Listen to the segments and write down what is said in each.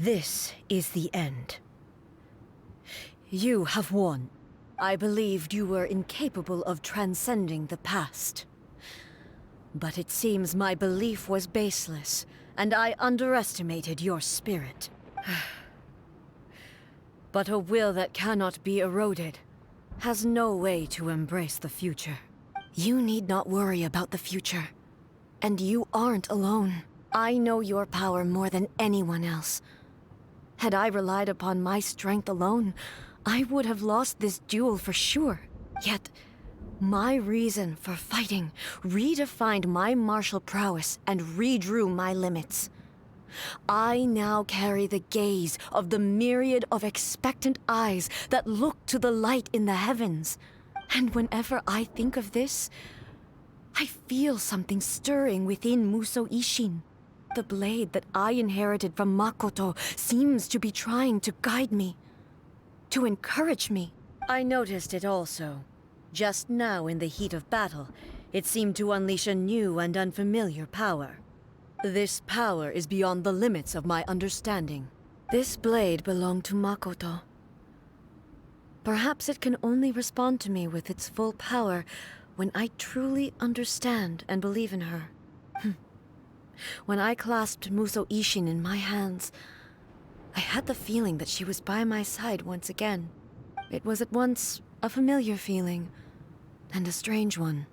This is the end. You have won. I believed you were incapable of transcending the past. But it seems my belief was baseless, and I underestimated your spirit. But a will that cannot be eroded has no way to embrace the future. You need not worry about the future. And you aren't alone. I know your power more than anyone else. Had I relied upon my strength alone, I would have lost this duel for sure. Yet, my reason for fighting redefined my martial prowess and redrew my limits. I now carry the gaze of the myriad of expectant eyes that look to the light in the heavens. And whenever I think of this, I feel something stirring within Musou Ishin. The blade that I inherited from Makoto seems to be trying to guide me, to encourage me. I noticed it also. Just now in the heat of battle, it seemed to unleash a new and unfamiliar power. This power is beyond the limits of my understanding. This blade belonged to Makoto. Perhaps it can only respond to me with its full power when I truly understand and believe in her. When I clasped Musou Ishin in my hands, I had the feeling that she was by my side once again. It was at once a familiar feeling and a strange one.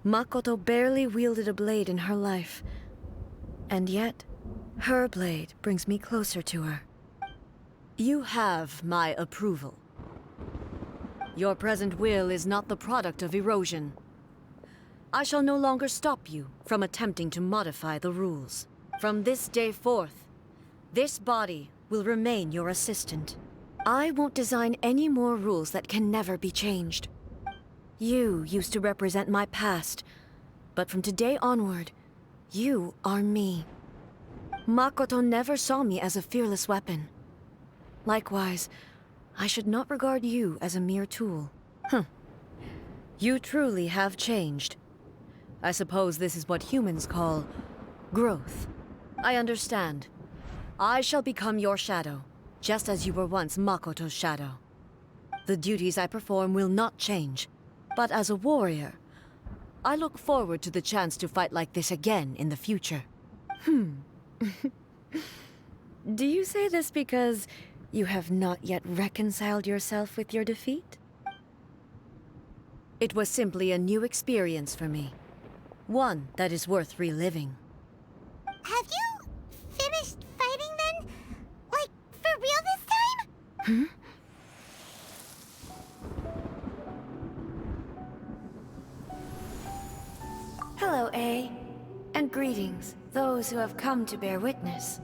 Makoto barely wielded a blade in her life, and yet, her blade brings me closer to her. You have my approval. Your present will is not the product of erosion. I shall no longer stop you from attempting to modify the rules. From this day forth, this body will remain your assistant. I won't design any more rules that can never be changed. You used to represent my past, but from today onward, you are me. Makoto never saw me as a fearless weapon. Likewise, I should not regard you as a mere tool. You truly have changed. I suppose this is what humans call growth. I understand. I shall become your shadow, just as you were once Makoto's shadow. The duties I perform will not change, but as a warrior, I look forward to the chance to fight like this again in the future. Do you say this because you have not yet reconciled yourself with your defeat? It was simply a new experience for me. One that is worth reliving. Have you finished fighting then? Like, for real this time? Hello, A. And greetings, those who have come to bear witness.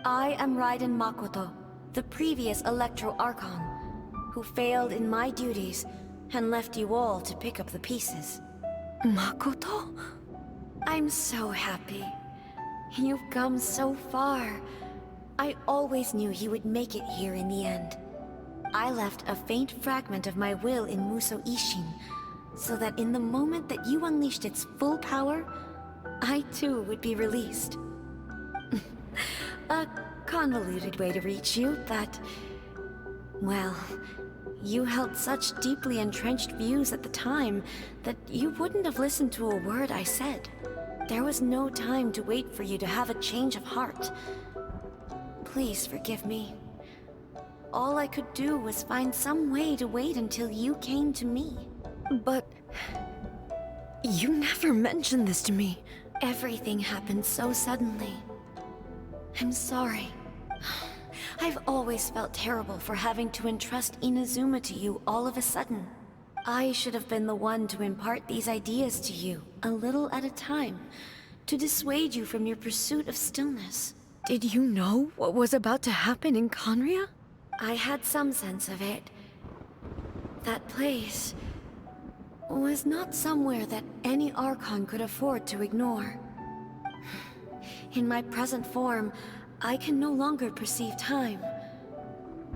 I am Raiden Makoto, the previous Electro Archon, who failed in my duties and left you all to pick up the pieces. Makoto? I'm so happy. You've come so far. I always knew you would make it here in the end. I left a faint fragment of my will in Musou Ishin, so that in the moment that you unleashed its full power, I too would be released. A convoluted way to reach you, but... well, you held such deeply entrenched views at the time that you wouldn't have listened to a word I said. There was no time to wait for you to have a change of heart. Please forgive me. All I could do was find some way to wait until you came to me. But... you never mentioned this to me. Everything happened so suddenly. I'm sorry. I've always felt terrible for having to entrust Inazuma to you all of a sudden. I should have been the one to impart these ideas to you, a little at a time, to dissuade you from your pursuit of stillness. Did you know what was about to happen in Conria? I had some sense of it. That place was not somewhere that any Archon could afford to ignore. In my present form, I can no longer perceive time.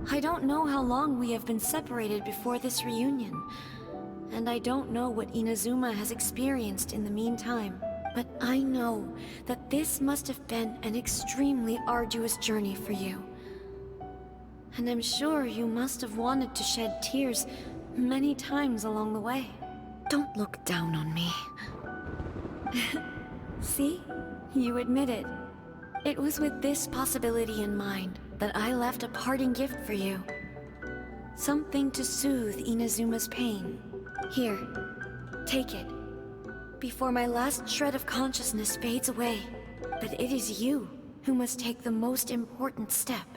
I don't know how long we have been separated before this reunion, and I don't know what Inazuma has experienced in the meantime. But I know that this must have been an extremely arduous journey for you. And I'm sure you must have wanted to shed tears many times along the way. Don't look down on me. See? You admit it. It was with this possibility in mind that I left a parting gift for you. Something to soothe Inazuma's pain. Here, take it. Before my last shred of consciousness fades away. But it is you who must take the most important step.